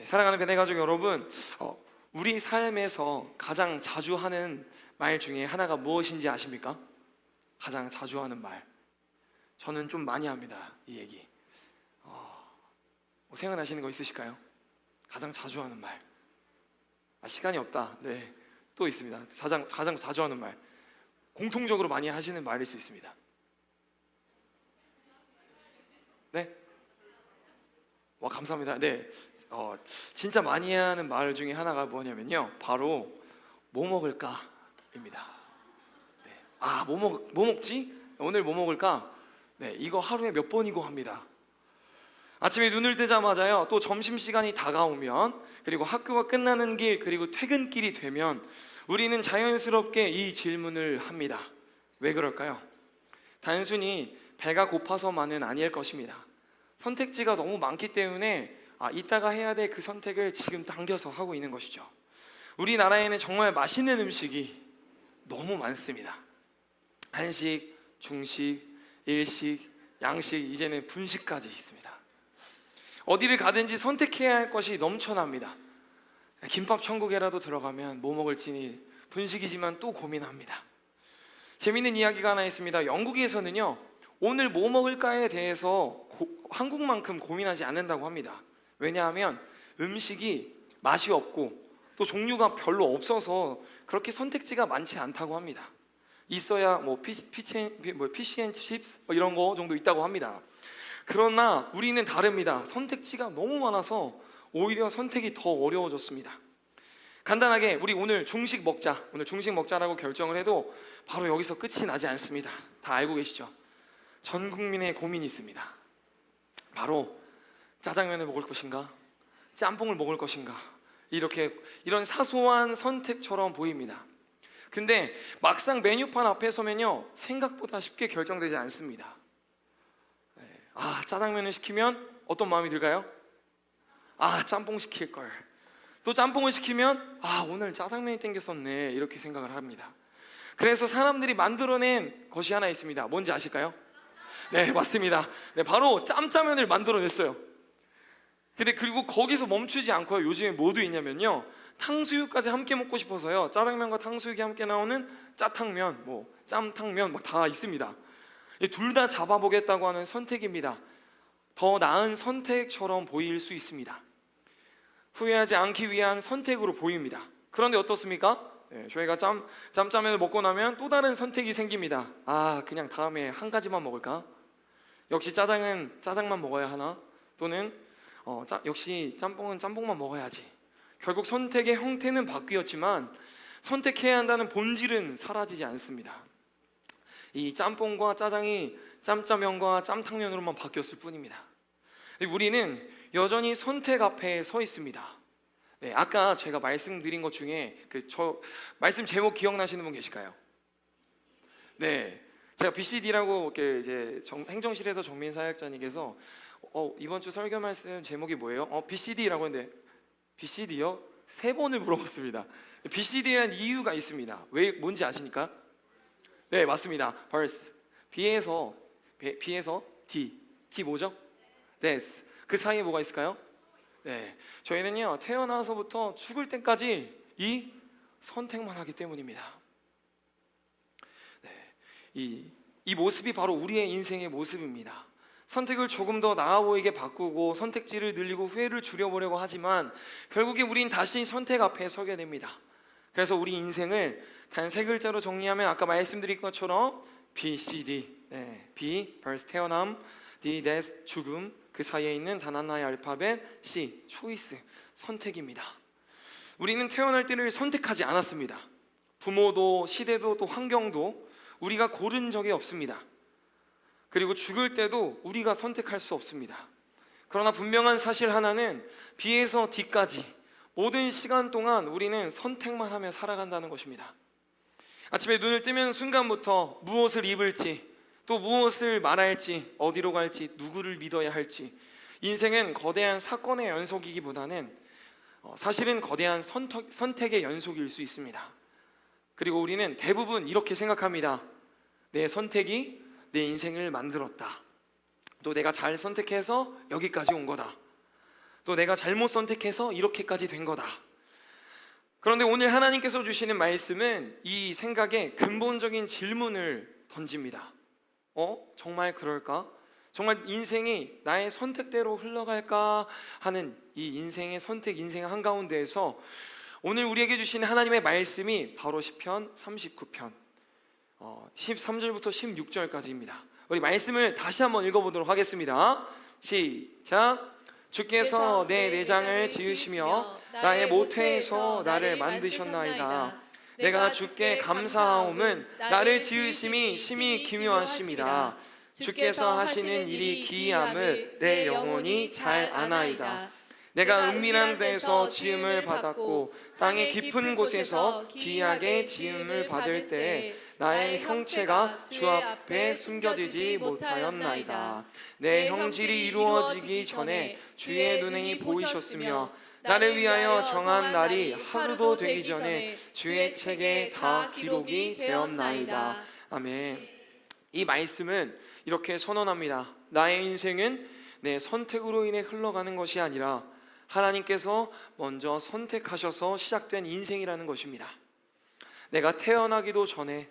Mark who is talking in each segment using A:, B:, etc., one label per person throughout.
A: 사랑하는 베네가족 여러분, 우리 삶에서 가장 자주 하는 말 중에 하나가 무엇인지 아십니까? 가장 자주 하는 말, 저는 좀 많이 합니다. 이 얘기 생각나시는 거 있으실까요? 가장 자주 하는 말. 시간이 없다. 네, 또 있습니다. 가장 자주 하는 말, 공통적으로 많이 하시는 말일 수 있습니다. 네? 와, 감사합니다. 네, 진짜 많이 하는 말 중에 하나가 뭐냐면요, 바로 뭐 먹을까입니다. 네. 뭐 먹지? 오늘 뭐 먹을까? 네, 이거 하루에 몇 번이고 합니다. 아침에 눈을 뜨자마자요, 또 점심시간이 다가오면, 그리고 학교가 끝나는 길, 그리고 퇴근길이 되면 우리는 자연스럽게 이 질문을 합니다. 왜 그럴까요? 단순히 배가 고파서만은 아닐 것입니다. 선택지가 너무 많기 때문에 이따가 해야 될 그 선택을 지금 당겨서 하고 있는 것이죠. 우리나라에는 정말 맛있는 음식이 너무 많습니다. 한식, 중식, 일식, 양식, 이제는 분식까지 있습니다. 어디를 가든지 선택해야 할 것이 넘쳐납니다. 김밥 천국에라도 들어가면 뭐 먹을지 분식이지만 또 고민합니다. 재미있는 이야기가 하나 있습니다. 영국에서는요, 오늘 뭐 먹을까에 대해서 한국만큼 고민하지 않는다고 합니다. 왜냐하면 음식이 맛이 없고 또 종류가 별로 없어서 그렇게 선택지가 많지 않다고 합니다. 있어야 피시앤칩스 이런 거 정도 있다고 합니다. 그러나 우리는 다릅니다. 선택지가 너무 많아서 오히려 선택이 더 어려워졌습니다. 간단하게 우리 오늘 중식 먹자라고 결정을 해도 바로 여기서 끝이 나지 않습니다. 다 알고 계시죠? 전 국민의 고민이 있습니다. 바로 짜장면을 먹을 것인가, 짬뽕을 먹을 것인가, 이런 사소한 선택처럼 보입니다. 근데 막상 메뉴판 앞에 서면요, 생각보다 쉽게 결정되지 않습니다. 짜장면을 시키면 어떤 마음이 들까요? 짬뽕 시킬 걸. 또 짬뽕을 시키면 오늘 짜장면이 땡겼었네, 이렇게 생각을 합니다. 그래서 사람들이 만들어낸 것이 하나 있습니다. 뭔지 아실까요? 네, 맞습니다. 네, 바로 짬짜면을 만들어냈어요. 근데 그리고 거기서 멈추지 않고요, 요즘에 뭐도 있냐면요, 탕수육까지 함께 먹고 싶어서요, 짜장면과 탕수육이 함께 나오는 짜탕면, 짬탕면 막 다 있습니다. 둘 다 잡아보겠다고 하는 선택입니다. 더 나은 선택처럼 보일 수 있습니다. 후회하지 않기 위한 선택으로 보입니다. 그런데 어떻습니까? 저희가 짬짜면을 먹고 나면 또 다른 선택이 생깁니다. 그냥 다음에 한 가지만 먹을까? 역시 짜장은 짜장만 먹어야 하나? 또는 역시 짬뽕은 짬뽕만 먹어야지. 결국 선택의 형태는 바뀌었지만 선택해야 한다는 본질은 사라지지 않습니다. 이 짬뽕과 짜장이 짬짜면과 짬탕면으로만 바뀌었을 뿐입니다. 우리는 여전히 선택 앞에 서 있습니다. 네, 아까 제가 말씀드린 것 중에 말씀 제목 기억나시는 분 계실까요? 네, 제가 BCD라고 이제 행정실에서 정민 사역자님께서 이번 주 설교 말씀 제목이 뭐예요? BCD라고 했는데 BCD요? 3번을 물어봤습니다. BCD에 대한 이유가 있습니다. 왜 뭔지 아십니까? 네, 맞습니다. Verse. B에서 D 뭐죠? Des. 그 사이에 뭐가 있을까요? 네, 저희는요, 태어나서부터 죽을 때까지 이 선택만 하기 때문입니다. 네, 이 모습이 바로 우리의 인생의 모습입니다. 선택을 조금 더 나아 보이게 바꾸고 선택지를 늘리고 후회를 줄여보려고 하지만 결국에 우린 다시 선택 앞에 서게 됩니다. 그래서 우리 인생을 단 3글자로 정리하면 아까 말씀드린 것처럼 B, C, D. B, 벌써 태어남, D, death, 죽음, 그 사이에 있는 단 하나의 알파벳 C, 초이스, 선택입니다. 우리는 태어날 때를 선택하지 않았습니다. 부모도 시대도 또 환경도 우리가 고른 적이 없습니다. 그리고 죽을 때도 우리가 선택할 수 없습니다. 그러나 분명한 사실 하나는 B에서 D까지 모든 시간 동안 우리는 선택만 하며 살아간다는 것입니다. 아침에 눈을 뜨면 순간부터 무엇을 입을지, 또 무엇을 말할지, 어디로 갈지, 누구를 믿어야 할지, 인생은 거대한 사건의 연속이기보다는 사실은 거대한 선택의 연속일 수 있습니다. 그리고 우리는 대부분 이렇게 생각합니다. 내 선택이 내 인생을 만들었다. 또 내가 잘 선택해서 여기까지 온 거다. 또 내가 잘못 선택해서 이렇게까지 된 거다. 그런데 오늘 하나님께서 주시는 말씀은 이 생각에 근본적인 질문을 던집니다. 정말 그럴까? 정말 인생이 나의 선택대로 흘러갈까 하는 이 인생의 선택, 인생의 한가운데에서 오늘 우리에게 주시는 하나님의 말씀이 바로 시편 39편 13절부터 16절까지입니다. 우리 말씀을 다시 한번 읽어보도록 하겠습니다. 시작. 주께서 내 내장을 지으시며 나의 모태에서 나를 만드셨나이다. 내가 주께 감사하옴은 나를 지으심이 심히 기묘하심이라. 주께서 하시는 일이 기이함을 내 영혼이 잘 아나이다. 내가 은밀한 데에서 지음을 받았고 땅의 깊은 곳에서 기이하게 지음을 받을 때에 나의 형체가 주 앞에 숨겨지지 못하였나이다. 내 형질이 이루어지기 전에 주의 눈에 보이셨으며 나를 위하여 정한 날이 하루도 되기 전에 주의 책에 다 기록이 되었나이다. 아멘. 이 말씀은 이렇게 선언합니다. 나의 인생은 내 선택으로 인해 흘러가는 것이 아니라 하나님께서 먼저 선택하셔서 시작된 인생이라는 것입니다. 내가 태어나기도 전에,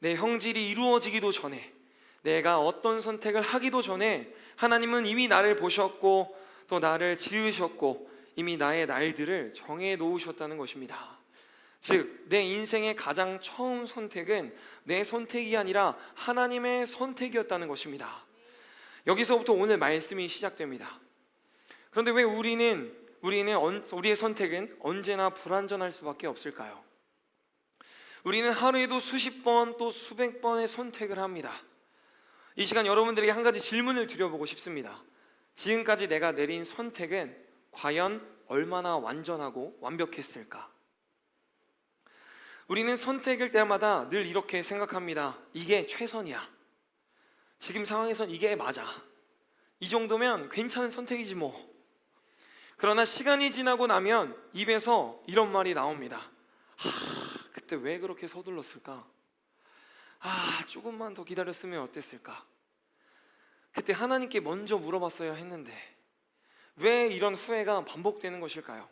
A: 내 형질이 이루어지기도 전에, 내가 어떤 선택을 하기도 전에 하나님은 이미 나를 보셨고 또 나를 지으셨고 이미 나의 날들을 정해 놓으셨다는 것입니다. 즉, 내 인생의 가장 처음 선택은 내 선택이 아니라 하나님의 선택이었다는 것입니다. 여기서부터 오늘 말씀이 시작됩니다. 그런데 왜 우리의 선택은 언제나 불완전할 수밖에 없을까요? 우리는 하루에도 수십 번 또 수백 번의 선택을 합니다. 이 시간 여러분들에게 한 가지 질문을 드려보고 싶습니다. 지금까지 내가 내린 선택은 과연 얼마나 완전하고 완벽했을까? 우리는 선택일 때마다 늘 이렇게 생각합니다. 이게 최선이야. 지금 상황에선 이게 맞아. 이 정도면 괜찮은 선택이지 뭐. 그러나 시간이 지나고 나면 입에서 이런 말이 나옵니다. 그때 왜 그렇게 서둘렀을까? 조금만 더 기다렸으면 어땠을까? 그때 하나님께 먼저 물어봤어야 했는데 왜 이런 후회가 반복되는 것일까요?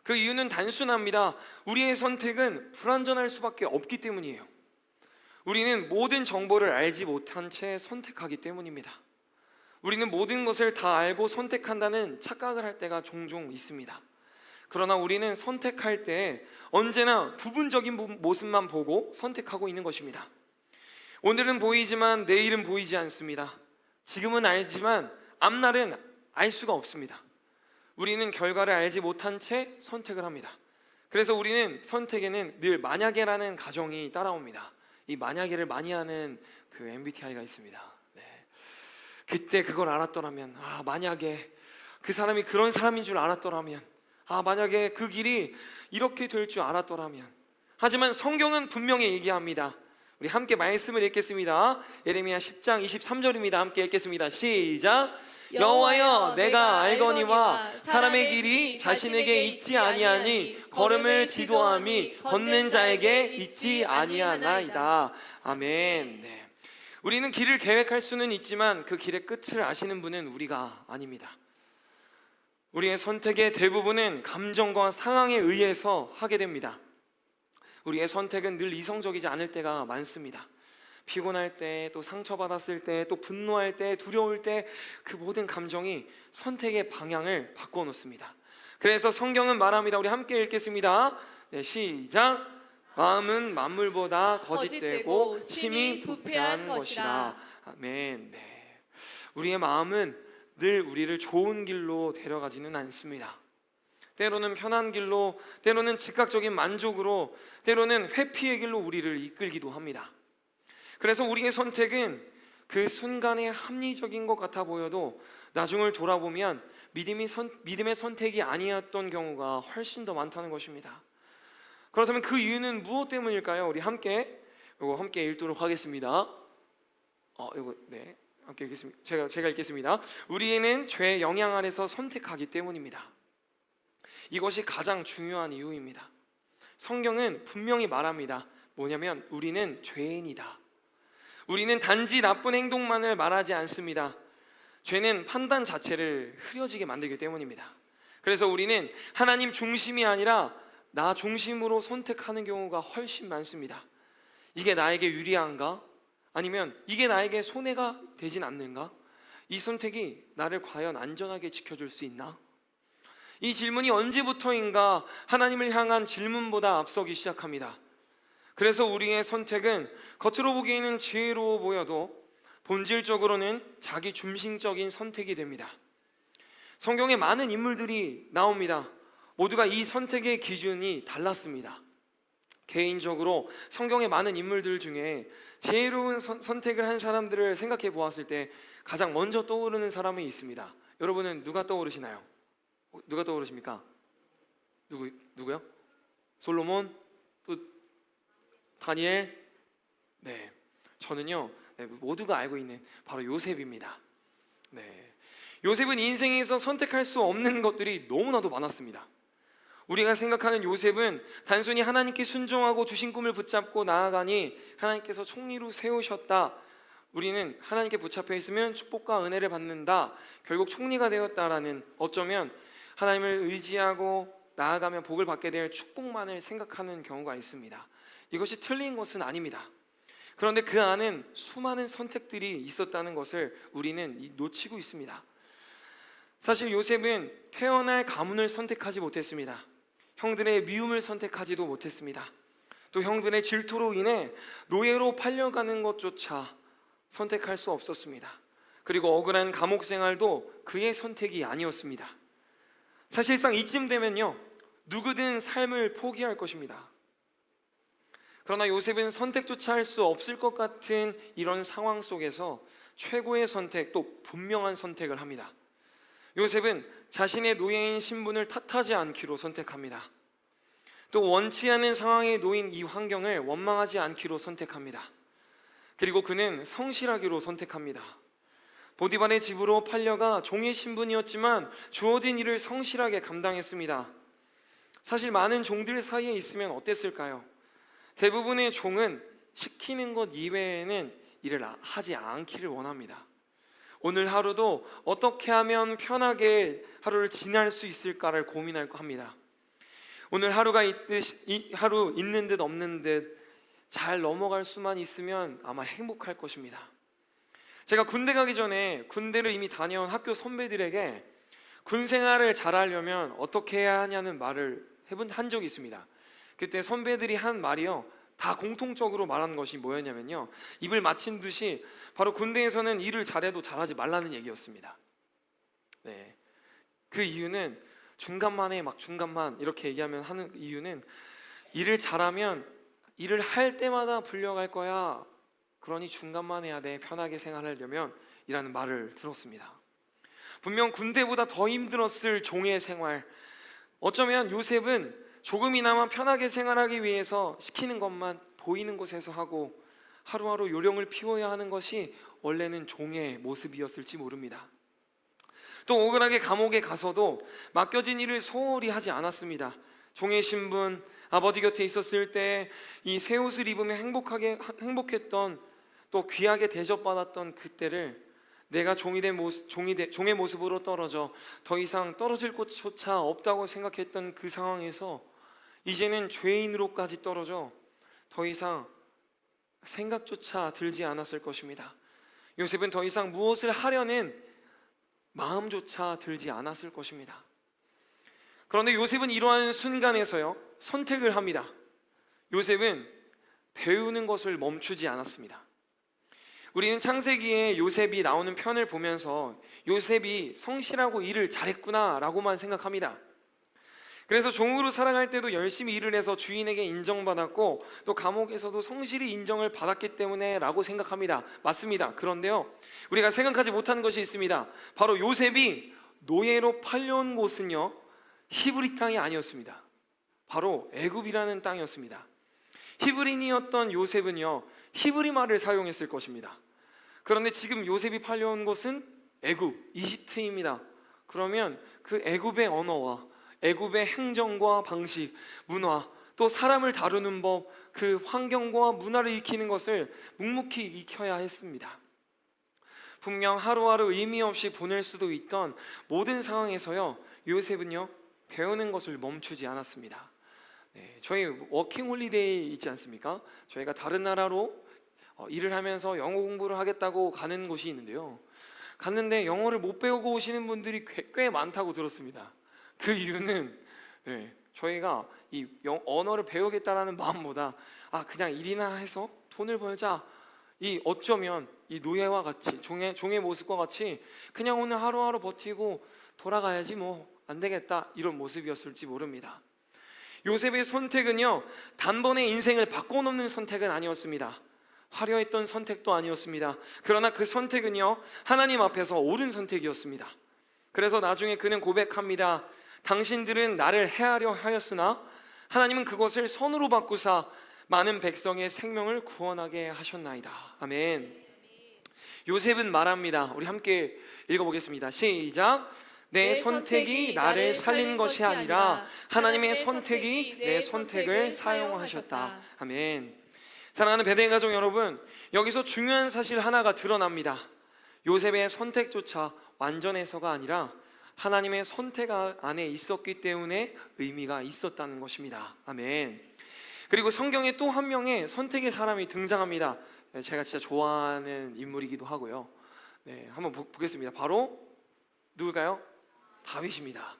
A: 그 이유는 단순합니다. 우리의 선택은 불완전할 수밖에 없기 때문이에요. 우리는 모든 정보를 알지 못한 채 선택하기 때문입니다. 우리는 모든 것을 다 알고 선택한다는 착각을 할 때가 종종 있습니다. 그러나 우리는 선택할 때 언제나 부분적인 모습만 보고 선택하고 있는 것입니다. 오늘은 보이지만 내일은 보이지 않습니다. 지금은 알지만 앞날은 알 수가 없습니다. 우리는 결과를 알지 못한 채 선택을 합니다. 그래서 우리는 선택에는 늘 만약에라는 가정이 따라옵니다. 이 만약에를 많이 하는 그 MBTI가 있습니다. 그때 그걸 알았더라면, 만약에 그 사람이 그런 사람인 줄 알았더라면, 만약에 그 길이 이렇게 될 줄 알았더라면. 하지만 성경은 분명히 얘기합니다. 우리 함께 말씀을 읽겠습니다. 예레미야 10장 23절입니다. 함께 읽겠습니다. 시작. 여호와여, 내가 알거니와 사람의 길이 자신에게 있지 아니하니 걸음을 지도함이 걷는 자에게 있지 아니하나이다. 아멘. 우리는 길을 계획할 수는 있지만 그 길의 끝을 아시는 분은 우리가 아닙니다. 우리의 선택의 대부분은 감정과 상황에 의해서 하게 됩니다. 우리의 선택은 늘 이성적이지 않을 때가 많습니다. 피곤할 때, 또 상처받았을 때, 또 분노할 때, 두려울 때 그 모든 감정이 선택의 방향을 바꿔놓습니다. 그래서 성경은 말합니다. 우리 함께 읽겠습니다. 시작. 마음은 만물보다 거짓되고 심히 부패한 것이라. 아멘. 우리의 마음은 늘 우리를 좋은 길로 데려가지는 않습니다. 때로는 편한 길로, 때로는 즉각적인 만족으로, 때로는 회피의 길로 우리를 이끌기도 합니다. 그래서 우리의 선택은 그 순간에 합리적인 것 같아 보여도 나중을 돌아보면 믿음의 선택이 아니었던 경우가 훨씬 더 많다는 것입니다. 그렇다면 그 이유는 무엇 때문일까요? 우리 함께 읽도록 하겠습니다. 함께 읽겠습니다. 제가 읽겠습니다. 우리는 죄의 영향 아래서 선택하기 때문입니다. 이것이 가장 중요한 이유입니다. 성경은 분명히 말합니다. 뭐냐면 우리는 죄인이다. 우리는 단지 나쁜 행동만을 말하지 않습니다. 죄는 판단 자체를 흐려지게 만들기 때문입니다. 그래서 우리는 하나님 중심이 아니라 나 중심으로 선택하는 경우가 훨씬 많습니다. 이게 나에게 유리한가? 아니면 이게 나에게 손해가 되진 않는가? 이 선택이 나를 과연 안전하게 지켜줄 수 있나? 이 질문이 언제부터인가 하나님을 향한 질문보다 앞서기 시작합니다. 그래서 우리의 선택은 겉으로 보기에는 지혜로워 보여도 본질적으로는 자기 중심적인 선택이 됩니다. 성경에 많은 인물들이 나옵니다. 모두가 이 선택의 기준이 달랐습니다. 개인적으로 성경의 많은 인물들 중에 지혜로운 선택을 한 사람들을 생각해 보았을 때 가장 먼저 떠오르는 사람이 있습니다. 여러분은 누가 떠오르시나요? 누가 떠오르십니까? 누구요? 솔로몬? 또 다니엘? 네, 저는요, 모두가 알고 있는 바로 요셉입니다. 네, 요셉은 인생에서 선택할 수 없는 것들이 너무나도 많았습니다. 우리가 생각하는 요셉은 단순히 하나님께 순종하고 주신 꿈을 붙잡고 나아가니 하나님께서 총리로 세우셨다, 우리는 하나님께 붙잡혀 있으면 축복과 은혜를 받는다, 결국 총리가 되었다라는, 어쩌면 하나님을 의지하고 나아가면 복을 받게 될 축복만을 생각하는 경우가 있습니다. 이것이 틀린 것은 아닙니다. 그런데 그 안은 수많은 선택들이 있었다는 것을 우리는 놓치고 있습니다. 사실 요셉은 태어날 가문을 선택하지 못했습니다. 형들의 미움을 선택하지도 못했습니다. 또 형들의 질투로 인해 노예로 팔려가는 것조차 선택할 수 없었습니다. 그리고 억울한 감옥 생활도 그의 선택이 아니었습니다. 사실상 이쯤 되면요, 누구든 삶을 포기할 것입니다. 그러나 요셉은 선택조차 할 수 없을 것 같은 이런 상황 속에서 최고의 선택, 또 분명한 선택을 합니다. 요셉은 자신의 노예인 신분을 탓하지 않기로 선택합니다. 또 원치 않은 상황에 놓인 이 환경을 원망하지 않기로 선택합니다. 그리고 그는 성실하기로 선택합니다. 보디발의 집으로 팔려가 종의 신분이었지만 주어진 일을 성실하게 감당했습니다. 사실 많은 종들 사이에 있으면 어땠을까요? 대부분의 종은 시키는 것 이외에는 일을 하지 않기를 원합니다. 오늘 하루도 어떻게 하면 편하게 하루를 지날 수 있을까를 고민할 합니다. 오늘 하루가 하루 있는 듯 없는 듯 잘 넘어갈 수만 있으면 아마 행복할 것입니다. 제가 군대 가기 전에 군대를 이미 다녀온 학교 선배들에게 군 생활을 잘하려면 어떻게 해야 하냐는 말을 한 적이 있습니다. 그때 선배들이 한 말이요, 다 공통적으로 말하는 것이 뭐였냐면요, 입을 맞춘 듯이 바로 군대에서는 일을 잘해도 잘하지 말라는 얘기였습니다. 네, 그 이유는 중간만에 중간만 이렇게 얘기하면 하는 이유는 일을 잘하면 일을 할 때마다 불려갈 거야, 그러니 중간만 해야 돼, 편하게 생활하려면 이라는 말을 들었습니다. 분명 군대보다 더 힘들었을 종의 생활, 어쩌면 요셉은 조금이나마 편하게 생활하기 위해서 시키는 것만 보이는 곳에서 하고 하루하루 요령을 피워야 하는 것이 원래는 종의 모습이었을지 모릅니다. 또 억울하게 감옥에 가서도 맡겨진 일을 소홀히 하지 않았습니다. 종의 신분, 아버지 곁에 있었을 때 이 새 옷을 입으며 행복했던, 또 귀하게 대접받았던 그때를 내가 종의 모습으로 떨어져 더 이상 떨어질 곳조차 없다고 생각했던 그 상황에서 이제는 죄인으로까지 떨어져 더 이상 생각조차 들지 않았을 것입니다. 요셉은 더 이상 무엇을 하려는 마음조차 들지 않았을 것입니다. 그런데 요셉은 이러한 순간에서요, 선택을 합니다. 요셉은 배우는 것을 멈추지 않았습니다. 우리는 창세기에 요셉이 나오는 편을 보면서 요셉이 성실하고 일을 잘했구나 라고만 생각합니다. 그래서 종으로 살아갈 때도 열심히 일을 해서 주인에게 인정받았고 또 감옥에서도 성실히 인정을 받았기 때문에 라고 생각합니다. 맞습니다. 그런데요, 우리가 생각하지 못하는 것이 있습니다. 바로 요셉이 노예로 팔려온 곳은요, 히브리 땅이 아니었습니다. 바로 애굽이라는 땅이었습니다. 히브리인이었던 요셉은요, 히브리 말을 사용했을 것입니다. 그런데 지금 요셉이 팔려온 곳은 애굽, 이집트입니다. 그러면 그 애굽의 언어와 애굽의 행정과 방식, 문화, 또 사람을 다루는 법, 그 환경과 문화를 익히는 것을 묵묵히 익혀야 했습니다. 분명 하루하루 의미 없이 보낼 수도 있던 모든 상황에서요, 요셉은요 배우는 것을 멈추지 않았습니다. 저희 워킹 홀리데이 있지 않습니까? 저희가 다른 나라로 일을 하면서 영어 공부를 하겠다고 가는 곳이 있는데요. 갔는데 영어를 못 배우고 오시는 분들이 꽤 많다고 들었습니다. 그 이유는 저희가 이 언어를 배우겠다라는 마음보다 그냥 일이나 해서 돈을 벌자, 이 어쩌면 이 노예와 같이 종의 모습과 같이 그냥 오늘 하루하루 버티고 돌아가야지 뭐 안 되겠다, 이런 모습이었을지 모릅니다. 요셉의 선택은요 단번에 인생을 바꿔놓는 선택은 아니었습니다. 화려했던 선택도 아니었습니다. 그러나 그 선택은요 하나님 앞에서 옳은 선택이었습니다. 그래서 나중에 그는 고백합니다. 당신들은 나를 해하려 하였으나 하나님은 그것을 선으로 바꾸사 많은 백성의 생명을 구원하게 하셨나이다. 아멘. 요셉은 말합니다. 우리 함께 읽어보겠습니다. 시작. 내 선택이 나를 살린 것이 아니라 하나님의 선택이 내 선택을 사용하셨다. 아멘. 사랑하는 베델 가족 여러분, 여기서 중요한 사실 하나가 드러납니다. 요셉의 선택조차 완전해서가 아니라 하나님의 선택 안에 있었기 때문에 의미가 있었다는 것입니다. 아멘. 그리고 성경에 또 한 명의 선택의 사람이 등장합니다. 제가 진짜 좋아하는 인물이기도 하고요. 한번 보겠습니다. 바로 누굴까요? 다윗입니다.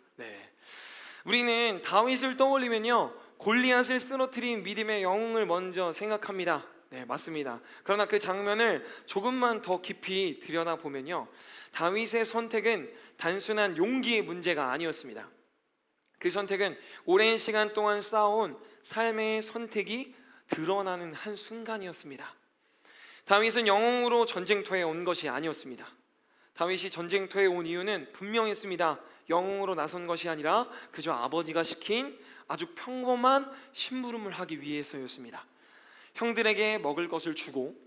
A: 우리는 다윗을 떠올리면요 골리앗을 쓰러뜨린 믿음의 영웅을 먼저 생각합니다. 맞습니다. 그러나 그 장면을 조금만 더 깊이 들여다보면요 다윗의 선택은 단순한 용기의 문제가 아니었습니다. 그 선택은 오랜 시간 동안 쌓아온 삶의 선택이 드러나는 한 순간이었습니다. 다윗은 영웅으로 전쟁터에 온 것이 아니었습니다. 다윗이 전쟁터에 온 이유는 분명했습니다. 영웅으로 나선 것이 아니라 그저 아버지가 시킨 아주 평범한 심부름을 하기 위해서였습니다. 형들에게 먹을 것을 주고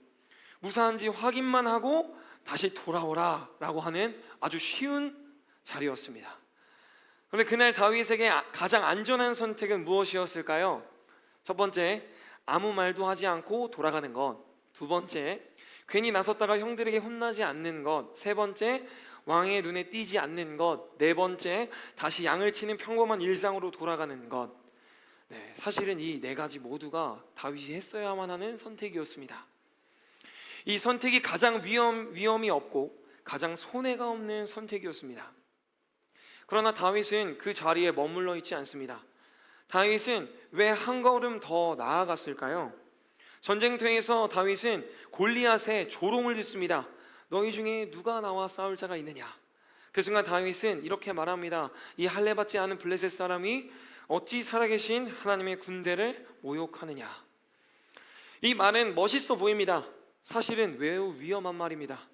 A: 무사한지 확인만 하고 다시 돌아오라 라고 하는 아주 쉬운 자리였습니다. 그런데 그날 다윗에게 가장 안전한 선택은 무엇이었을까요? 첫 번째, 아무 말도 하지 않고 돌아가는 것. 두 번째, 괜히 나섰다가 형들에게 혼나지 않는 것. 세 번째, 왕의 눈에 띄지 않는 것. 네 번째, 다시 양을 치는 평범한 일상으로 돌아가는 것. 사실은 이 네 가지 모두가 다윗이 했어야만 하는 선택이었습니다. 이 선택이 가장 위험이 없고 가장 손해가 없는 선택이었습니다. 그러나 다윗은 그 자리에 머물러 있지 않습니다. 다윗은 왜 한 걸음 더 나아갔을까요? 전쟁터에서 다윗은 골리앗에 조롱을 듣습니다. 너희 중에 누가 나와 싸울 자가 있느냐? 그 순간 다윗은 이렇게 말합니다. 이 할례받지 않은 블레셋 사람이 어찌 살아계신 하나님의 군대를 모욕하느냐? 이 말은 멋있어 보입니다. 사실은 매우 위험한 말입니다.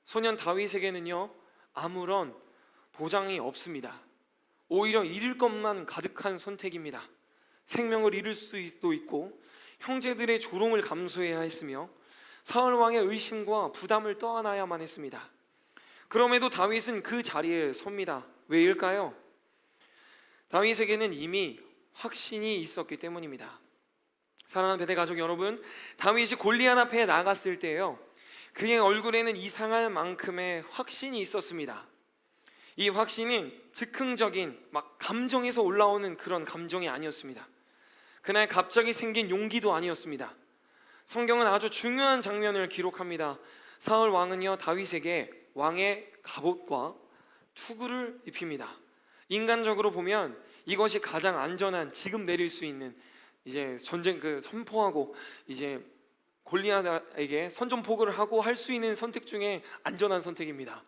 A: 소년 다윗에게는요 아무런 보장이 없습니다. 오히려 잃을 것만 가득한 선택입니다. 생명을 잃을 수도 있고 형제들의 조롱을 감수해야 했으며 사울 왕의 의심과 부담을 떠안아야만 했습니다. 그럼에도 다윗은 그 자리에 섭니다. 왜일까요? 다윗에게는 이미 확신이 있었기 때문입니다. 사랑하는 베델 가족 여러분, 다윗이 골리앗 앞에 나갔을 때요 그의 얼굴에는 이상할 만큼의 확신이 있었습니다. 이 확신은 즉흥적인 감정에서 올라오는 그런 감정이 아니었습니다. 그날 갑자기 생긴 용기도 아니었습니다. 성경은 아주 중요한 장면을 기록합니다. 사울 왕은요 다윗에게 왕의 갑옷과 투구를 입힙니다. 인간적으로 보면 이것이 가장 안전한, 지금 내릴 수 있는 이제 전쟁 선포하고 이제 골리앗에게 선전포고를 하고 할 수 있는 선택 중에 안전한 선택입니다.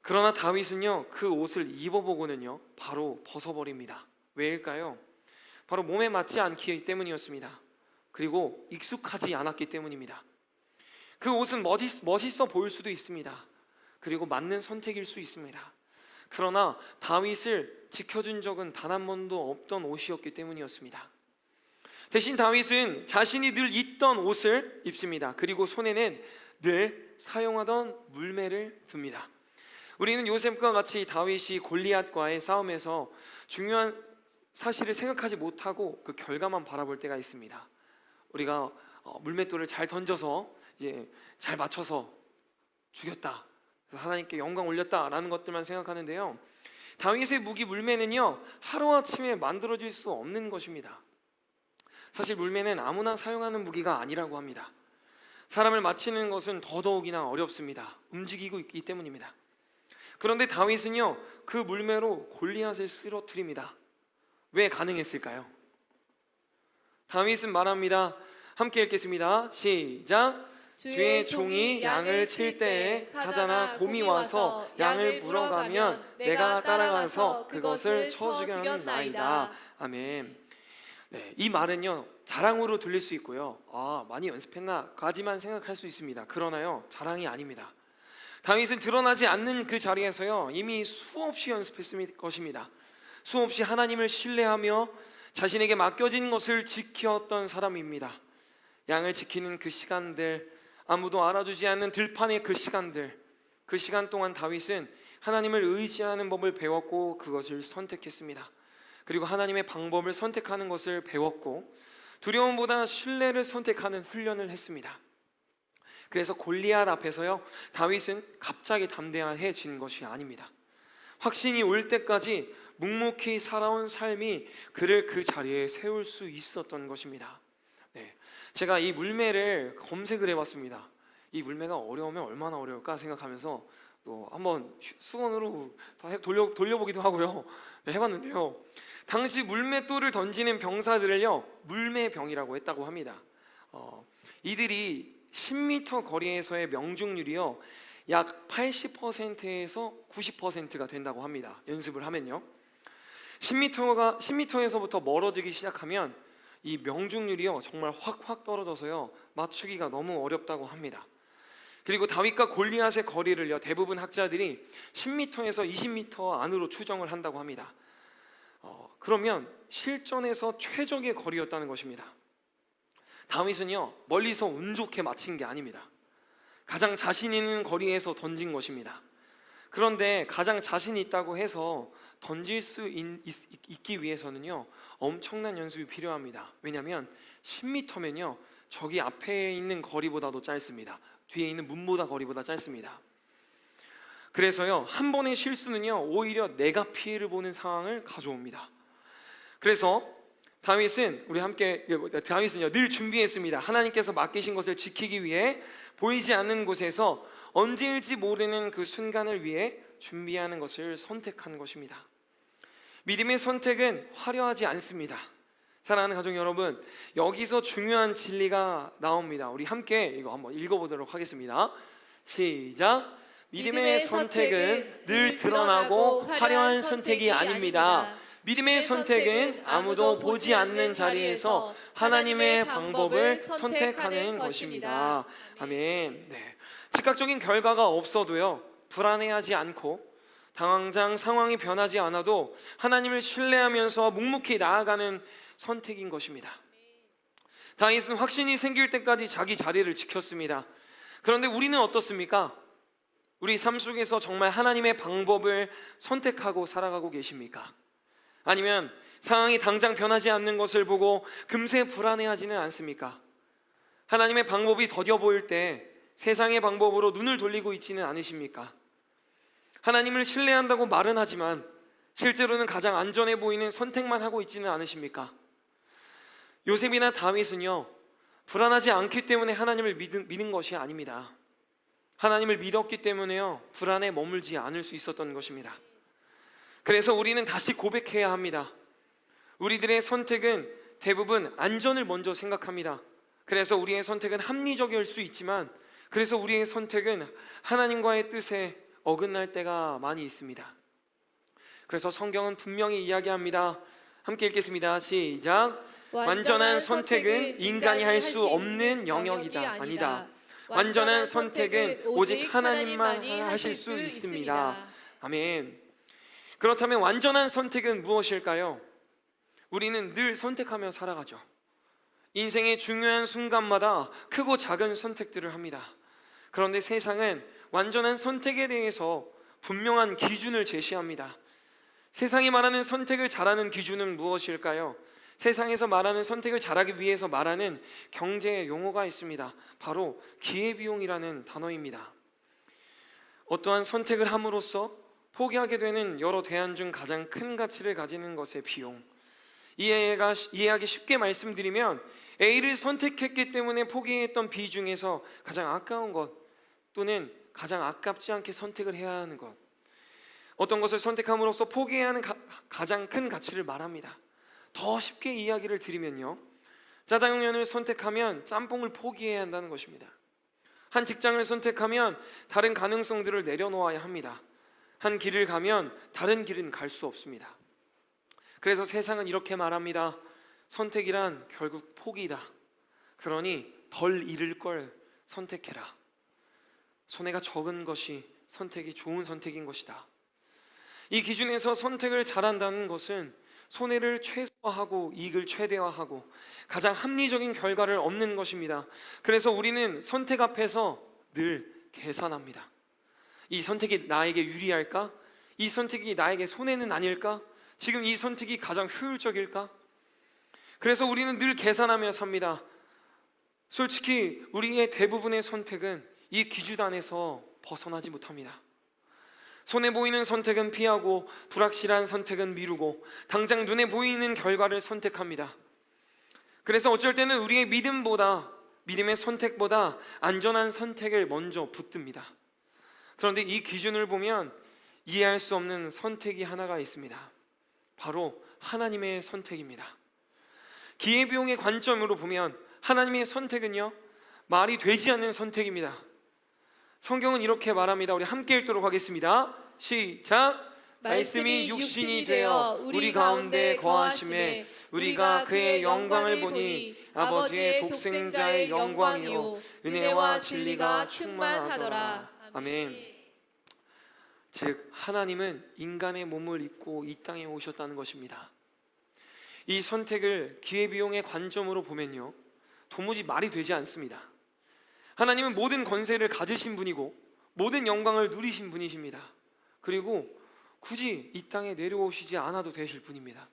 A: 그러나 다윗은요 그 옷을 입어보고는요 바로 벗어버립니다. 왜일까요? 바로 몸에 맞지 않기 때문이었습니다. 그리고 익숙하지 않았기 때문입니다. 그 옷은 멋있어 보일 수도 있습니다. 그리고 맞는 선택일 수 있습니다. 그러나 다윗을 지켜준 적은 단 한 번도 없던 옷이었기 때문이었습니다. 대신 다윗은 자신이 늘 입던 옷을 입습니다. 그리고 손에는 늘 사용하던 물매를 듭니다. 우리는 요셉과 같이 다윗이 골리앗과의 싸움에서 중요한 사실을 생각하지 못하고 그 결과만 바라볼 때가 있습니다. 우리가 물맷돌을 잘 던져서 이제 잘 맞춰서 죽였다, 하나님께 영광 올렸다라는 것들만 생각하는데요 다윗의 무기 물매는요, 하루아침에 만들어질 수 없는 것입니다. 사실 물매는 아무나 사용하는 무기가 아니라고 합니다. 사람을 맞히는 것은 더더욱이나 어렵습니다. 움직이고 있기 때문입니다. 그런데 다윗은요, 그 물매로 골리앗을 쓰러뜨립니다. 왜 가능했을까요? 다윗은 말합니다. 함께 읽겠습니다. 시작. 주의 종이 양을 칠 때에 사자나 곰이 와서 양을 물어가면 내가 따라가서 그것을 쳐 죽였나이다. 아멘. 네, 이 말은요, 자랑으로 들릴 수 있고요, 많이 연습했나 까지만 생각할 수 있습니다. 그러나요, 자랑이 아닙니다. 다윗은 드러나지 않는 그 자리에서요, 이미 수없이 연습했을 것입니다. 수없이 하나님을 신뢰하며 자신에게 맡겨진 것을 지켰던 사람입니다. 양을 지키는 그 시간들, 아무도 알아주지 않는 들판의 그 시간들, 그 시간 동안 다윗은 하나님을 의지하는 법을 배웠고 그것을 선택했습니다. 그리고 하나님의 방법을 선택하는 것을 배웠고 두려움보다 신뢰를 선택하는 훈련을 했습니다. 그래서 골리앗 앞에서요, 다윗은 갑자기 담대해진 것이 아닙니다. 확신이 올 때까지 묵묵히 살아온 삶이 그를 그 자리에 세울 수 있었던 것입니다. 네, 제가 이 물매를 검색을 해봤습니다. 이 물매가 어려우면 얼마나 어려울까 생각하면서 또 한번 수건으로 돌려보기도 하고요, 네, 해봤는데요, 당시 물맷돌을 던지는 병사들을요, 물매병이라고 했다고 합니다. 이들이 10m 거리에서의 명중률이요, 약 80%에서 90%가 된다고 합니다. 연습을 하면요, 10m에서부터 멀어지기 시작하면 이 명중률이요, 정말 확 떨어져서요, 맞추기가 너무 어렵다고 합니다. 그리고 다윗과 골리앗의 거리를요, 대부분 학자들이 10m에서 20m 안으로 추정을 한다고 합니다. 그러면 실전에서 최적의 거리였다는 것입니다. 다윗은요, 멀리서 운 좋게 맞힌 게 아닙니다. 가장 자신 있는 거리에서 던진 것입니다. 그런데 가장 자신 있다고 해서 던질 수 있기 위해서는요, 엄청난 연습이 필요합니다. 왜냐하면 10m면요, 저기 앞에 있는 거리보다도 짧습니다. 뒤에 있는 문보다 거리보다 짧습니다. 그래서요, 한 번의 실수는요, 오히려 내가 피해를 보는 상황을 가져옵니다. 그래서 다윗은요, 늘 준비했습니다. 하나님께서 맡기신 것을 지키기 위해 보이지 않는 곳에서 언제일지 모르는 그 순간을 위해 준비하는 것을 선택하는 것입니다. 믿음의 선택은 화려하지 않습니다. 사랑하는 가족 여러분, 여기서 중요한 진리가 나옵니다. 우리 함께 이거 한번 읽어보도록 하겠습니다. 시작. 믿음의 선택은 늘 드러나고 화려한 선택이 아닙니다. 믿음의 선택은 아무도 보지 않는 자리에서 하나님의 방법을 선택하는 것입니다. 아멘. 네. 즉각적인 결과가 없어도요, 불안해하지 않고 당장 상황이 변하지 않아도 하나님을 신뢰하면서 묵묵히 나아가는 선택인 것입니다. 다윗은 확신이 생길 때까지 자기 자리를 지켰습니다. 그런데 우리는 어떻습니까? 우리 삶 속에서 정말 하나님의 방법을 선택하고 살아가고 계십니까? 아니면 상황이 당장 변하지 않는 것을 보고 금세 불안해하지는 않습니까? 하나님의 방법이 더뎌 보일 때 세상의 방법으로 눈을 돌리고 있지는 않으십니까? 하나님을 신뢰한다고 말은 하지만 실제로는 가장 안전해 보이는 선택만 하고 있지는 않으십니까? 요셉이나 다윗은요, 불안하지 않기 때문에 하나님을 믿은 것이 아닙니다. 하나님을 믿었기 때문에요, 불안에 머물지 않을 수 있었던 것입니다. 그래서 우리는 다시 고백해야 합니다. 우리들의 선택은 대부분 안전을 먼저 생각합니다. 그래서 우리의 선택은 합리적일 수 있지만, 그래서 우리의 선택은 하나님과의 뜻에 어긋날 때가 많이 있습니다. 그래서 성경은 분명히 이야기합니다. 함께 읽겠습니다. 시작. 완전한 선택은 인간이 할 수 없는 영역이다. 아니다. 완전한 선택은 오직 하나님만 하실 수 있습니다. 아멘. 그렇다면 완전한 선택은 무엇일까요? 우리는 늘 선택하며 살아가죠. 인생의 중요한 순간마다 크고 작은 선택들을 합니다. 그런데 세상은 완전한 선택에 대해서 분명한 기준을 제시합니다. 세상이 말하는 선택을 잘하는 기준은 무엇일까요? 세상에서 말하는 선택을 잘하기 위해서 말하는 경제 용어가 있습니다. 바로 기회비용이라는 단어입니다. 어떠한 선택을 함으로써 포기하게 되는 여러 대안 중 가장 큰 가치를 가지는 것의 비용. 이해하기 쉽게 말씀드리면 A를 선택했기 때문에 포기했던 B 중에서 가장 아까운 것 또는 가장 아깝지 않게 선택을 해야 하는 것, 어떤 것을 선택함으로써 포기해야 하는 가장 큰 가치를 말합니다. 더 쉽게 이야기를 드리면요, 짜장면을 선택하면 짬뽕을 포기해야 한다는 것입니다. 한 직장을 선택하면 다른 가능성들을 내려놓아야 합니다. 한 길을 가면 다른 길은 갈 수 없습니다. 그래서 세상은 이렇게 말합니다. 선택이란 결국 포기이다. 그러니 덜 잃을 걸 선택해라. 손해가 적은 것이 선택이 좋은 선택인 것이다. 이 기준에서 선택을 잘한다는 것은 손해를 최소화하고 이익을 최대화하고 가장 합리적인 결과를 얻는 것입니다. 그래서 우리는 선택 앞에서 늘 계산합니다. 이 선택이 나에게 유리할까? 이 선택이 나에게 손해는 아닐까? 지금 이 선택이 가장 효율적일까? 그래서 우리는 늘 계산하며 삽니다. 솔직히 우리의 대부분의 선택은 이 기준 안에서 벗어나지 못합니다. 손해 보이는 선택은 피하고 불확실한 선택은 미루고 당장 눈에 보이는 결과를 선택합니다. 그래서 어쩔 때는 우리의 믿음의 선택보다 안전한 선택을 먼저 붙듭니다. 그런데 이 기준을 보면 이해할 수 없는 선택이 하나가 있습니다. 바로 하나님의 선택입니다. 기회비용의 관점으로 보면 하나님의 선택은요, 말이 되지 않는 선택입니다. 성경은 이렇게 말합니다. 우리 함께 읽도록 하겠습니다. 시작. 말씀이 육신이 되어 우리 가운데 거하심에 우리가 그의 영광을 보니 아버지의 독생자의 영광이요 은혜와 진리가 충만하더라. 아멘. 즉 하나님은 인간의 몸을 입고 이 땅에 오셨다는 것입니다. 이 선택을 기회비용의 관점으로 보면요, 도무지 말이 되지 않습니다. 하나님은 모든 권세를 가지신 분이고 모든 영광을 누리신 분이십니다. 그리고 굳이 이 땅에 내려오시지 않아도 되실 분입니다.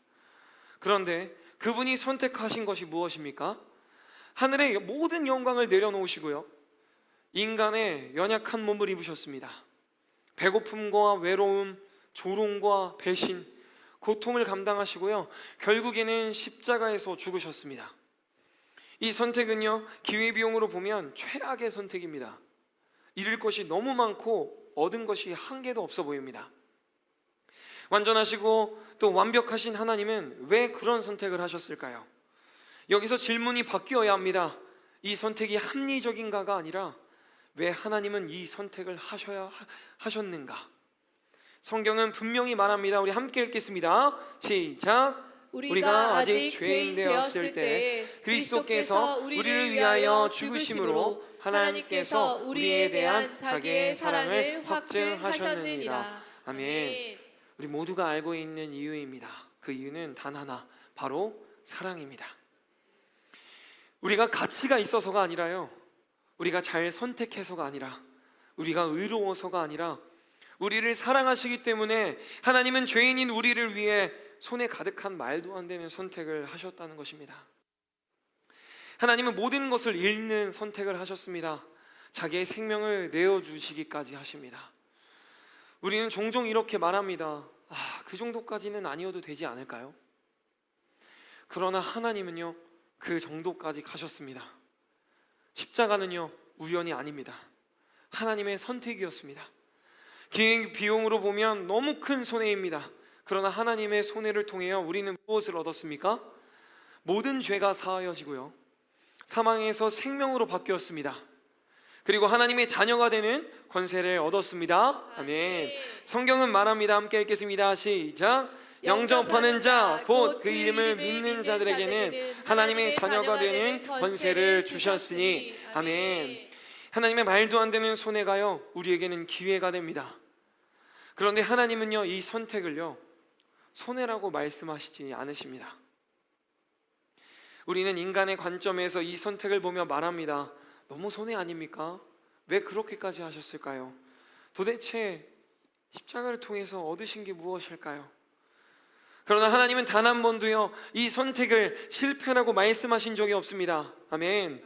A: 그런데 그분이 선택하신 것이 무엇입니까? 하늘의 모든 영광을 내려놓으시고요, 인간의 연약한 몸을 입으셨습니다. 배고픔과 외로움, 조롱과 배신, 고통을 감당하시고요, 결국에는 십자가에서 죽으셨습니다. 이 선택은요, 기회비용으로 보면 최악의 선택입니다. 잃을 것이 너무 많고 얻은 것이 한 개도 없어 보입니다. 완전하시고 또 완벽하신 하나님은 왜 그런 선택을 하셨을까요? 여기서 질문이 바뀌어야 합니다. 이 선택이 합리적인가가 아니라 왜 하나님은 이 선택을 하셨는가? 성경은 분명히 말합니다. 우리 함께 읽겠습니다. 시작. 우리가 아직 죄인 되었을 때 그리스도께서 우리를 위하여 죽으심으로 하나님께서 우리에 대한 자기의 사랑을 확증하셨느니라. 아멘. 우리 모두가 알고 있는 이유입니다. 그 이유는 단 하나, 바로 사랑입니다. 우리가 가치가 있어서가 아니라요, 우리가 잘 선택해서가 아니라, 우리가 의로워서가 아니라 우리를 사랑하시기 때문에 하나님은 죄인인 우리를 위해 손에 가득한 말도 안 되는 선택을 하셨다는 것입니다. 하나님은 모든 것을 잃는 선택을 하셨습니다. 자기의 생명을 내어주시기까지 하십니다. 우리는 종종 이렇게 말합니다. 그 정도까지는 아니어도 되지 않을까요? 그러나 하나님은요, 그 정도까지 가셨습니다. 십자가는요, 우연이 아닙니다. 하나님의 선택이었습니다. 비용으로 보면 너무 큰 손해입니다. 그러나 하나님의 손해를 통해 우리는 무엇을 얻었습니까? 모든 죄가 사하여지고요, 사망에서 생명으로 바뀌었습니다. 그리고 하나님의 자녀가 되는 권세를 얻었습니다. 아멘. 성경은 말합니다. 함께 읽겠습니다. 시작. 영접하는 자, 곧 그 이름을 믿는 자들에게는 하나님의 자녀가 되는 권세를 주셨으니. 아멘. 하나님의 말도 안 되는 손해가요, 우리에게는 기회가 됩니다. 그런데 하나님은요, 이 선택을요, 손해라고 말씀하시지 않으십니다. 우리는 인간의 관점에서 이 선택을 보며 말합니다. 너무 손해 아닙니까? 왜 그렇게까지 하셨을까요? 도대체 십자가를 통해서 얻으신 게 무엇일까요? 그러나 하나님은 단 한 번도요, 이 선택을 실패라고 말씀하신 적이 없습니다. 아멘.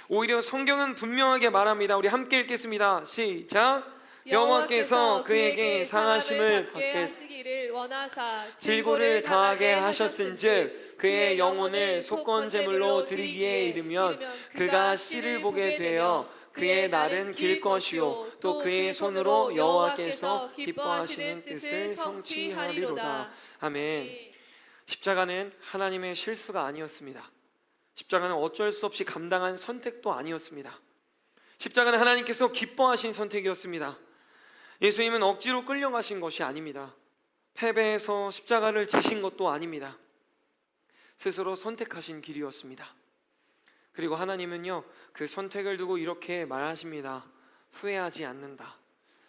A: 오히려 성경은 분명하게 말합니다. 우리 함께 읽겠습니다. 시작. 여호와께서 그에게 상하심을 받게
B: 하시기를 원하사
A: 질고를 당하게 하셨은즉 그의 영혼을 속건 제물로 드리기에 이르면 그가 씨를 보게 되어 그의 날은 길 것이요 또 그의 손으로 여호와께서 기뻐하시는 뜻을 성취하리로다. 아멘. 십자가는 하나님의 실수가 아니었습니다. 십자가는 어쩔 수 없이 감당한 선택도 아니었습니다. 십자가는 하나님께서 기뻐하신 선택이었습니다. 예수님은 억지로 끌려가신 것이 아닙니다. 패배해서 십자가를 지신 것도 아닙니다. 스스로 선택하신 길이었습니다. 그리고 하나님은요, 그 선택을 두고 이렇게 말하십니다. 후회하지 않는다.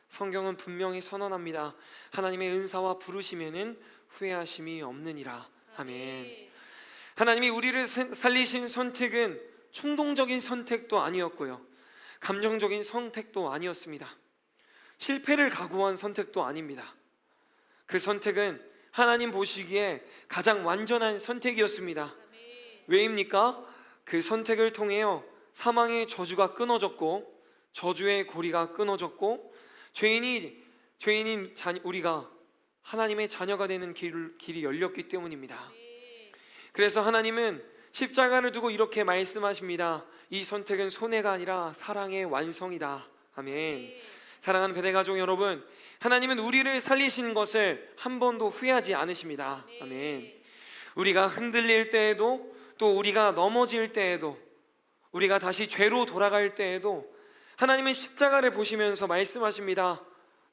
A: 성경은 분명히 선언합니다. 하나님의 은사와 부르심에는 후회하심이 없느니라. 아멘. 하나님이 우리를 살리신 선택은 충동적인 선택도 아니었고요, 감정적인 선택도 아니었습니다. 실패를 각오한 선택도 아닙니다. 그 선택은 하나님 보시기에 가장 완전한 선택이었습니다. 왜입니까? 그 선택을 통해요, 사망의 저주가 끊어졌고 저주의 고리가 끊어졌고 죄인인 우리가 하나님의 자녀가 되는 길이 열렸기 때문입니다. 그래서 하나님은 십자가를 두고 이렇게 말씀하십니다. 이 선택은 손해가 아니라 사랑의 완성이다. 아멘. 사랑하는 배대가족 여러분, 하나님은 우리를 살리신 것을 한 번도 후회하지 않으십니다. 아멘. 우리가 흔들릴 때에도, 또 우리가 넘어질 때에도, 우리가 다시 죄로 돌아갈 때에도 하나님은 십자가를 보시면서 말씀하십니다.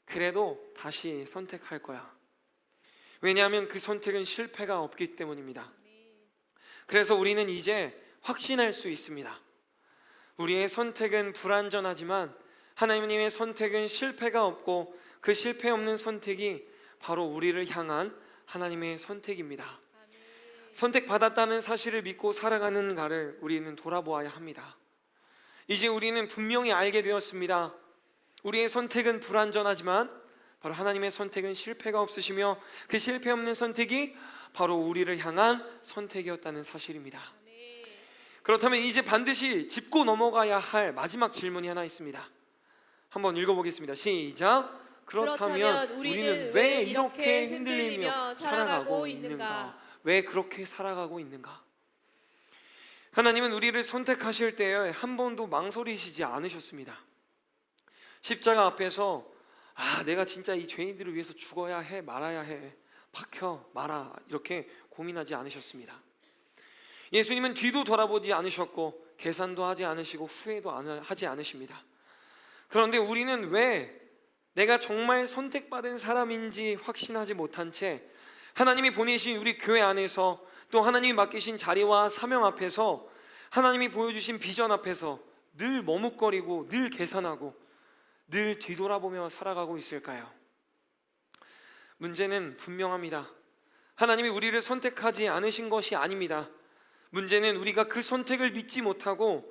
A: 그래도 다시 선택할 거야. 왜냐하면 그 선택은 실패가 없기 때문입니다. 그래서 우리는 이제 확신할 수 있습니다. 우리의 선택은 불완전하지만 하나님의 선택은 실패가 없고 그 실패 없는 선택이 바로 우리를 향한 하나님의 선택입니다. 선택받았다는 사실을 믿고 살아가는 가를 우리는 돌아보아야 합니다. 이제 우리는 분명히 알게 되었습니다. 우리의 선택은 불완전하지만 바로 하나님의 선택은 실패가 없으시며 그 실패 없는 선택이 바로 우리를 향한 선택이었다는 사실입니다. 그렇다면 이제 반드시 짚고 넘어가야 할 마지막 질문이 하나 있습니다. 한번 읽어보겠습니다. 시작. 그렇다면 우리는 왜 이렇게 흔들리며 살아가고 있는가? 왜 그렇게 살아가고 있는가? 하나님은 우리를 선택하실 때에 한 번도 망설이시지 않으셨습니다. 십자가 앞에서 내가 진짜 이 죄인들을 위해서 죽어야 해, 말아야 해, 박혀, 말아, 이렇게 고민하지 않으셨습니다. 예수님은 뒤도 돌아보지 않으셨고 계산도 하지 않으시고 후회도 하지 않으십니다. 그런데 우리는 왜 내가 정말 선택받은 사람인지 확신하지 못한 채 하나님이 보내신 우리 교회 안에서, 또 하나님이 맡기신 자리와 사명 앞에서, 하나님이 보여주신 비전 앞에서 늘 머뭇거리고 늘 계산하고 늘 뒤돌아보며 살아가고 있을까요? 문제는 분명합니다. 하나님이 우리를 선택하지 않으신 것이 아닙니다. 문제는 우리가 그 선택을 믿지 못하고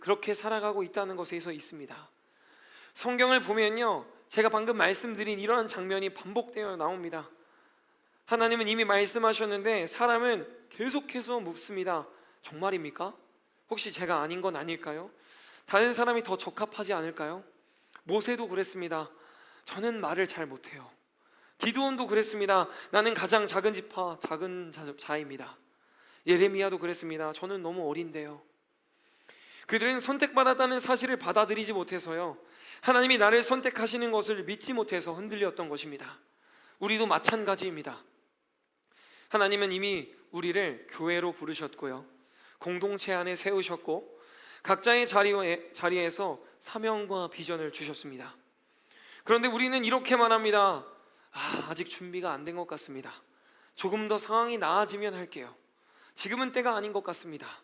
A: 그렇게 살아가고 있다는 것에서 있습니다. 성경을 보면요, 제가 방금 말씀드린 이러한 장면이 반복되어 나옵니다. 하나님은 이미 말씀하셨는데 사람은 계속해서 묻습니다. 정말입니까? 혹시 제가 아닌 건 아닐까요? 다른 사람이 더 적합하지 않을까요? 모세도 그랬습니다. 저는 말을 잘 못해요. 기드온도 그랬습니다. 나는 가장 작은 지파, 작은 자입니다. 예레미야도 그랬습니다. 저는 너무 어린데요. 그들은 선택받았다는 사실을 받아들이지 못해서요, 하나님이 나를 선택하시는 것을 믿지 못해서 흔들렸던 것입니다. 우리도 마찬가지입니다. 하나님은 이미 우리를 교회로 부르셨고요, 공동체 안에 세우셨고 각자의 자리에서 사명과 비전을 주셨습니다. 그런데 우리는 이렇게 말합니다. 아직 준비가 안 된 것 같습니다. 조금 더 상황이 나아지면 할게요. 지금은 때가 아닌 것 같습니다.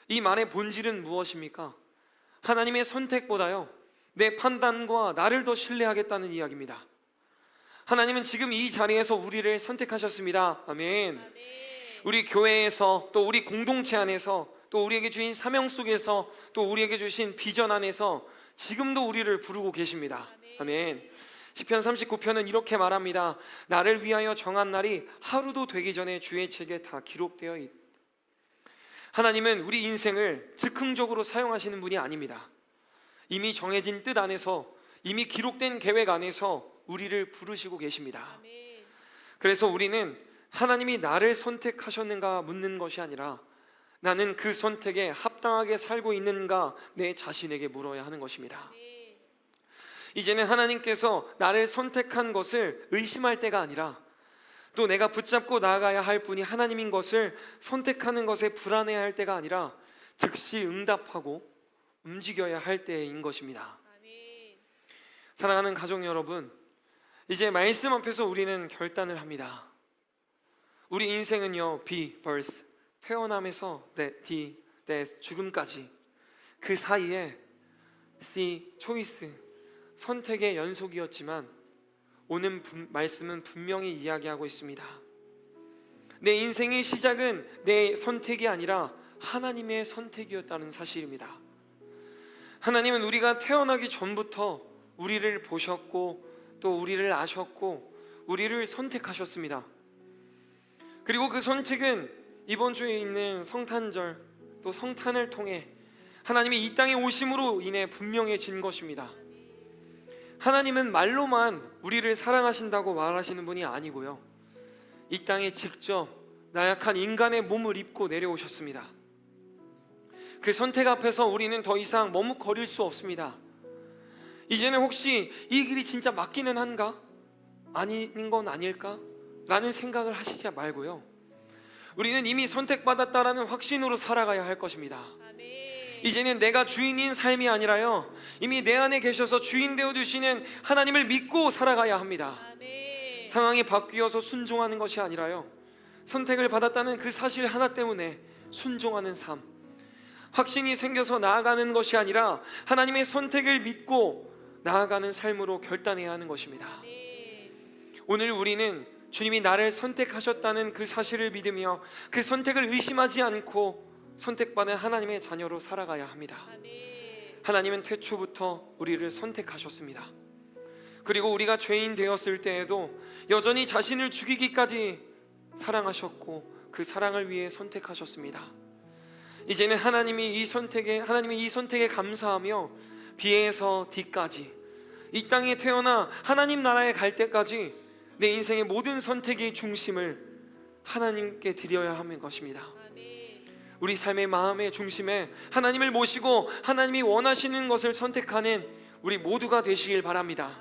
A: 이 말의 본질은 무엇입니까? 하나님의 선택보다요, 내 판단과 나를 더 신뢰하겠다는 이야기입니다. 하나님은 지금 이 자리에서 우리를 선택하셨습니다. 아멘. 우리 교회에서, 또 우리 공동체 안에서, 또 우리에게 주신 사명 속에서, 또 우리에게 주신 비전 안에서 지금도 우리를 부르고 계십니다. 아멘. 시편 39편은 이렇게 말합니다. 나를 위하여 정한 날이 하루도 되기 전에 주의 책에 다 기록되어 있다. 하나님은 우리 인생을 즉흥적으로 사용하시는 분이 아닙니다. 이미 정해진 뜻 안에서 이미 기록된 계획 안에서 우리를 부르시고 계십니다.
B: 아멘.
A: 그래서 우리는 하나님이 나를 선택하셨는가 묻는 것이 아니라 나는 그 선택에 합당하게 살고 있는가 내 자신에게 물어야 하는 것입니다.
B: 아멘.
A: 이제는 하나님께서 나를 선택한 것을 의심할 때가 아니라 또 내가 붙잡고 나아가야 할 분이 하나님인 것을 선택하는 것에 불안해할 때가 아니라 즉시 응답하고 움직여야 할 때인 것입니다.
B: 아멘.
A: 사랑하는 가족 여러분, 이제 말씀 앞에서 우리는 결단을 합니다. 우리 인생은요, B, birth, 태어남에서 D, death, 죽음까지 그 사이에 C, choice, 선택의 연속이었지만 오늘 말씀은 분명히 이야기하고 있습니다. 내 인생의 시작은 내 선택이 아니라 하나님의 선택이었다는 사실입니다. 하나님은 우리가 태어나기 전부터 우리를 보셨고 또 우리를 아셨고 우리를 선택하셨습니다. 그리고 그 선택은 이번 주에 있는 성탄절 또 성탄을 통해 하나님이 이 땅에 오심으로 인해 분명해진 것입니다. 하나님은 말로만 우리를 사랑하신다고 말하시는 분이 아니고요, 이 땅에 직접 나약한 인간의 몸을 입고 내려오셨습니다. 그 선택 앞에서 우리는 더 이상 머뭇거릴 수 없습니다. 이제는 혹시 이 길이 진짜 맞기는 한가? 아닌 건 아닐까? 라는 생각을 하시지 말고요, 우리는 이미 선택받았다라는 확신으로 살아가야 할 것입니다.
B: 아멘.
A: 이제는 내가 주인인 삶이 아니라요, 이미 내 안에 계셔서 주인 되어 주시는 하나님을 믿고 살아가야 합니다.
B: 아멘.
A: 상황이 바뀌어서 순종하는 것이 아니라요, 선택을 받았다는 그 사실 하나 때문에 순종하는 삶, 확신이 생겨서 나아가는 것이 아니라 하나님의 선택을 믿고 나아가는 삶으로 결단해야 하는 것입니다.
B: 아멘.
A: 오늘 우리는 주님이 나를 선택하셨다는 그 사실을 믿으며 그 선택을 의심하지 않고 선택받은 하나님의 자녀로 살아가야 합니다.
B: 아멘.
A: 하나님은 태초부터 우리를 선택하셨습니다. 그리고 우리가 죄인 되었을 때에도 여전히 자신을 죽이기까지 사랑하셨고 그 사랑을 위해 선택하셨습니다. 이제는 하나님이 이 선택에 감사하며 B에서 D까지 이 땅에 태어나 하나님 나라에 갈 때까지 내 인생의 모든 선택의 중심을 하나님께 드려야 하는 것입니다.
B: 아멘.
A: 우리 삶의 마음의 중심에 하나님을 모시고 하나님이 원하시는 것을 선택하는 우리 모두가 되시길 바랍니다.